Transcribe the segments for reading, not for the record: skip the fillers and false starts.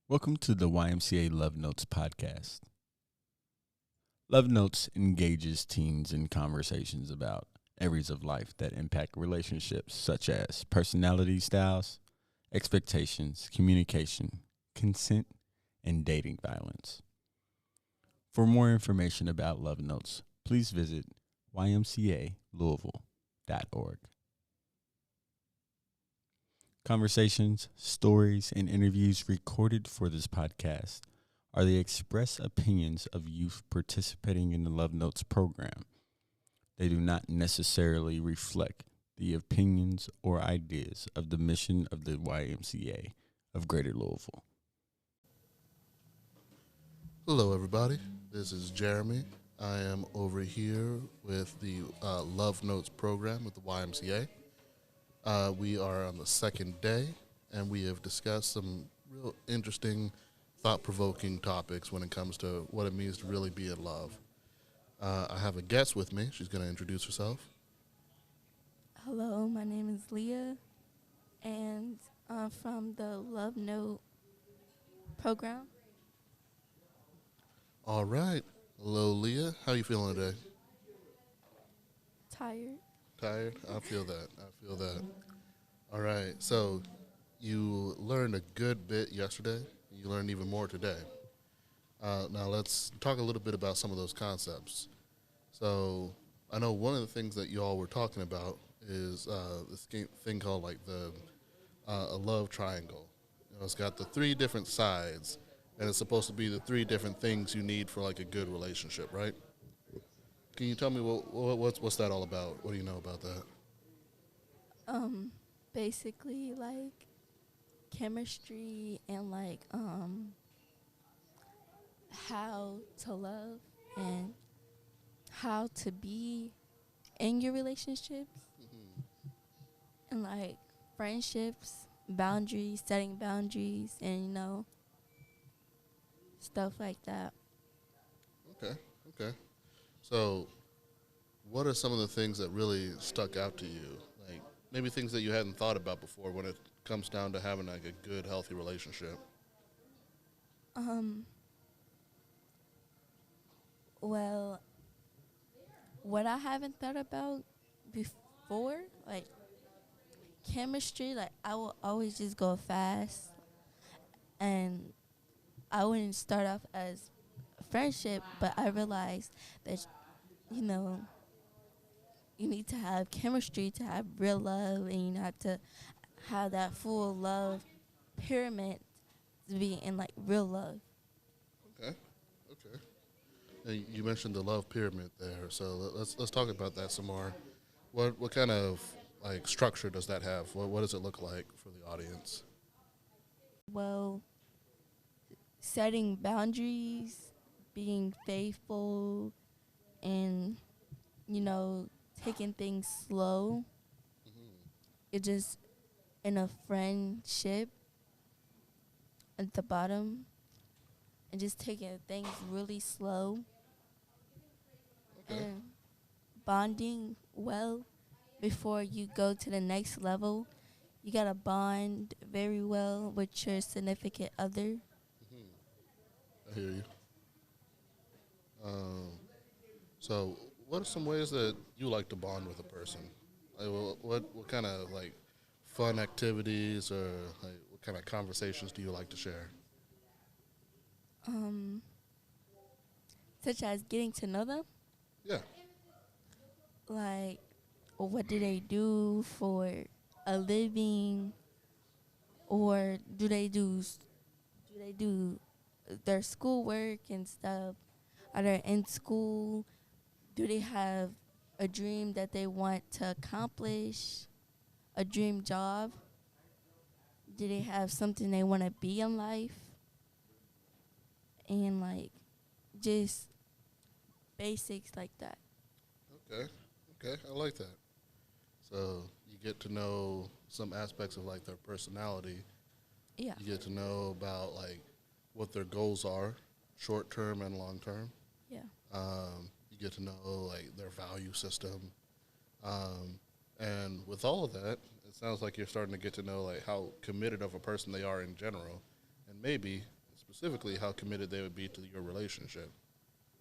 Welcome to the YMCA Love Notes podcast. Love Notes engages teens in conversations about areas of life that impact relationships, such as personality styles, expectations, communication, consent, and dating violence. For more information about Love Notes, please visit ymcalouisville.org. Conversations, stories, and interviews recorded for this podcast are the express opinions of youth participating in the Love Notes program. They do not necessarily reflect the opinions or ideas of the mission of the YMCA of Greater Louisville. Hello, everybody. This is Jeremy. I am over here with the Love Notes program with the YMCA. We are on the second day, and we have discussed some real interesting, thought-provoking topics when it comes to what it means to really be in love. I have a guest with me. She's going to introduce herself. Hello, my name is Leah, and I'm from the Love Note program. All right. Hello, Leah. How you feeling today? Tired. Tired? I feel that. All right. So you learned a good bit yesterday. You learned even more today. Now let's talk a little bit about some of those concepts. So I know one of the things that you all were talking about is this thing called like a love triangle. You know, it's got the three different sides, and it's supposed to be the three different things you need for like a good relationship, right? Can you tell me what's that all about? What do you know about that? Basically like chemistry and like how to love and how to be in your relationships, and like friendships, boundaries, setting boundaries, and stuff like that. Okay. So, what are some of the things that really stuck out to you? Like, maybe things that you hadn't thought about before when it comes down to having, like, a good, healthy relationship? Well, what I haven't thought about before, like chemistry, like I will always just go fast, and I wouldn't start off as friendship, but I realized that, you need to have chemistry to have real love, and you have to have that full love pyramid to be in, like, real love. Okay. You mentioned the love pyramid there, so let's talk about that some more. What kind of, like, structure does that have? What does it look like for the audience? Well, setting boundaries, being faithful, and, taking things slow. It's just in a friendship at the bottom, and just taking things really slow. Okay. And bonding well before you go to the next level. You got to bond very well with your significant other. I hear you. So what are some ways that you like to bond with a person? Like, what kind of, like, fun activities or, like, what kind of conversations do you like to share? Such as getting to know them. Yeah. Like, what do they do for a living, or do they do their schoolwork and stuff? Are they in school? Do they have a dream that they want to accomplish? A dream job? Do they have something they want to be in life? And, like, just basics like that. Okay, I like that. So you get to know some aspects of, like, their personality. Yeah. You get to know about, like, what their goals are, short term and long term. Yeah. You get to know, like, their value system. And with all of that, it sounds like you're starting to get to know like how committed of a person they are in general, and maybe specifically how committed they would be to your relationship.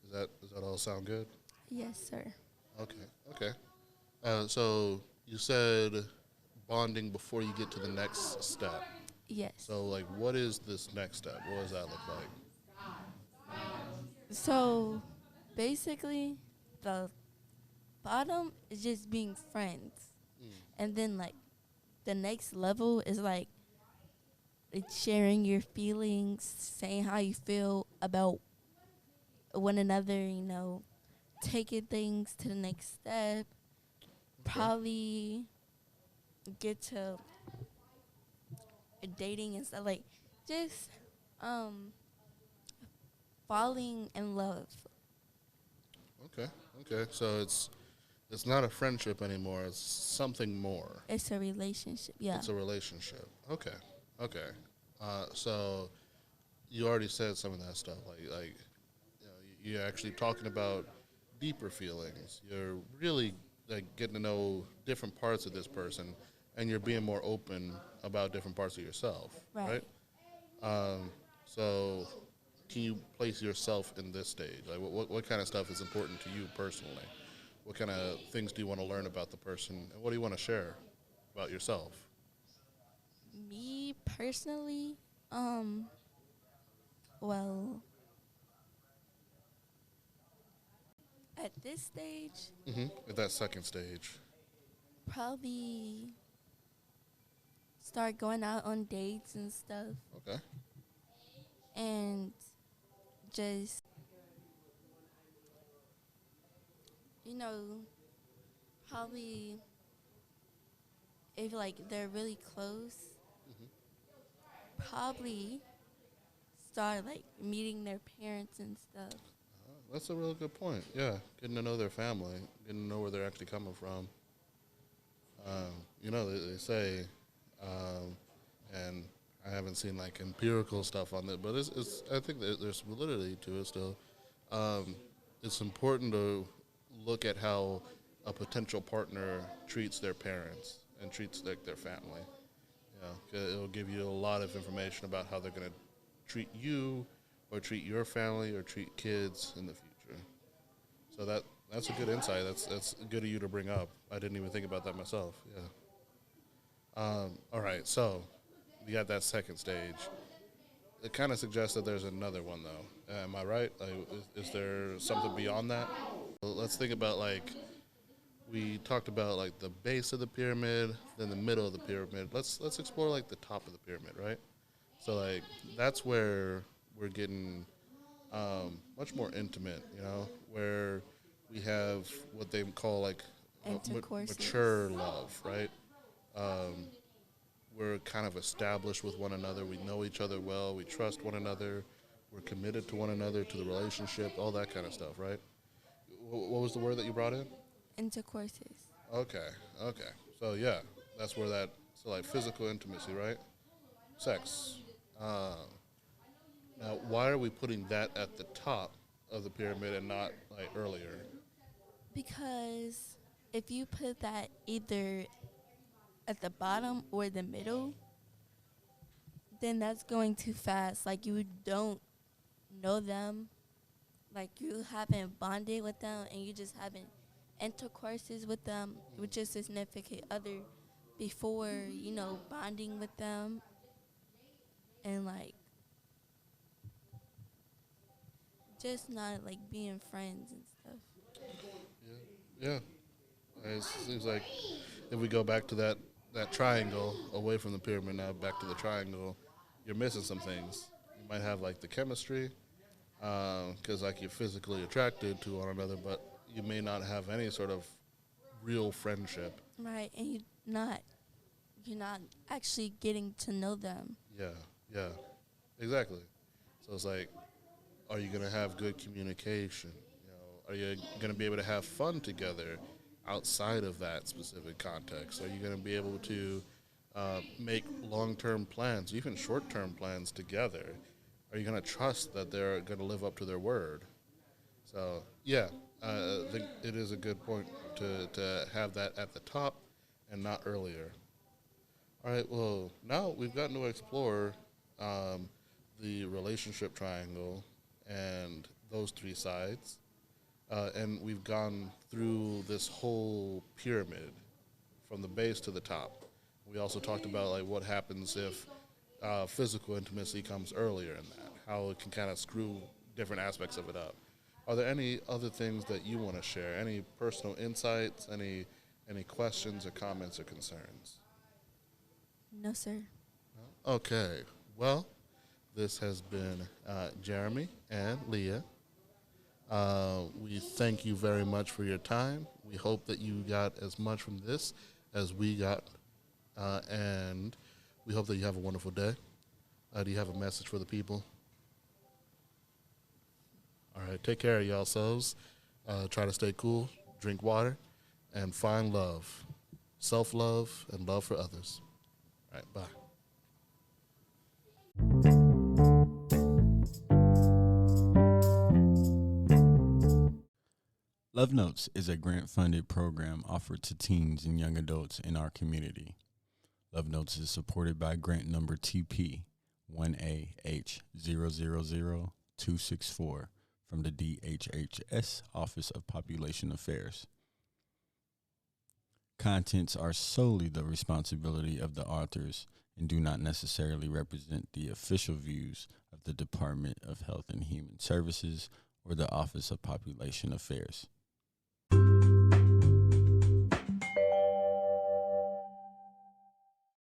Does that all sound good? Yes, sir. Okay. So you said bonding before you get to the next step. Yes. So like, what is this next step? What does that look like? So basically, the bottom is just being friends. And then, like, the next level is, like sharing your feelings, saying how you feel about one another, taking things to the next step. Probably get to dating and stuff. Like, just falling in love. Okay. So it's not a friendship anymore. It's something more. It's a relationship, yeah. It's a relationship. Okay. So you already said some of that stuff. Like you're actually talking about deeper feelings. You're really like getting to know different parts of this person, and you're being more open about different parts of yourself. Right. So can you place yourself in this stage? Like, what kind of stuff is important to you personally? What kind of things do you want to learn about the person, and what do you want to share about yourself? Me personally, well, at this stage, At that second stage. probably start going out on dates and stuff. Okay. And just, probably if like they're really close, probably start like meeting their parents and stuff. That's a real good point. Yeah, getting to know their family, getting to know where they're actually coming from. They say, and I haven't seen like empirical stuff on it, but I think that there's validity to it still. It's important to look at how a potential partner treats their parents and treats their family. It'll give you a lot of information about how they're going to treat you or treat your family or treat kids in the future. So that's a good insight. That's good of you to bring up. I didn't even think about that myself. Yeah. All right. So we got that second stage. It kind of suggests that there's another one, though. Am I right? Like, is there something beyond that? Let's think about, like, we talked about, like, the base of the pyramid, then the middle of the pyramid. Let's explore, like, the top of the pyramid, right? So, like, that's where we're getting much more intimate, where we have what they call, like, mature love, right? We're kind of established with one another. We know each other well. We trust one another. We're committed to one another, to the relationship, all that kind of stuff, right? What was the word that you brought in? Intercourses. Okay. So, yeah, that's where so, like, physical intimacy, right? Sex. Now, why are we putting that at the top of the pyramid and not, like, earlier? Because if you put that either at the bottom or the middle, then that's going too fast. Like, you don't know them. Like, you haven't bonded with them, and you just haven't intercourses with them, with your significant other before, bonding with them. And, like, just not, like, being friends and stuff. Yeah. It seems like if we go back to that triangle, away from the pyramid now, back to the triangle, you're missing some things. You might have, like, the chemistry, because, like, you're physically attracted to one another, but you may not have any sort of real friendship. Right, and you're not actually getting to know them. Yeah, exactly. So it's like, are you going to have good communication? Are you going to be able to have fun together outside of that specific context? Are you going to be able to make long-term plans, even short-term plans together? Are you going to trust that they're going to live up to their word? So, yeah, I think it is a good point to have that at the top and not earlier. All right, well, now we've gotten to explore the relationship triangle and those three sides. And we've gone through this whole pyramid from the base to the top. We also talked about like what happens if physical intimacy comes earlier in that, how it can kind of screw different aspects of it up. Are there any other things that you want to share? Any personal insights? Any questions or comments or concerns? No, sir. Okay. Well, this has been Jeremy and Leah. We thank you very much for your time. We hope that you got as much from this as we got, and we hope that you have a wonderful day. Do you have a message for the people? All right, take care of yourselves. Try to stay cool, drink water, and find love, self-love, and love for others. All right, bye. Love Notes is a grant-funded program offered to teens and young adults in our community. Love Notes is supported by Grant Number TP1AH000264 from the DHHS Office of Population Affairs. Contents are solely the responsibility of the authors and do not necessarily represent the official views of the Department of Health and Human Services or the Office of Population Affairs.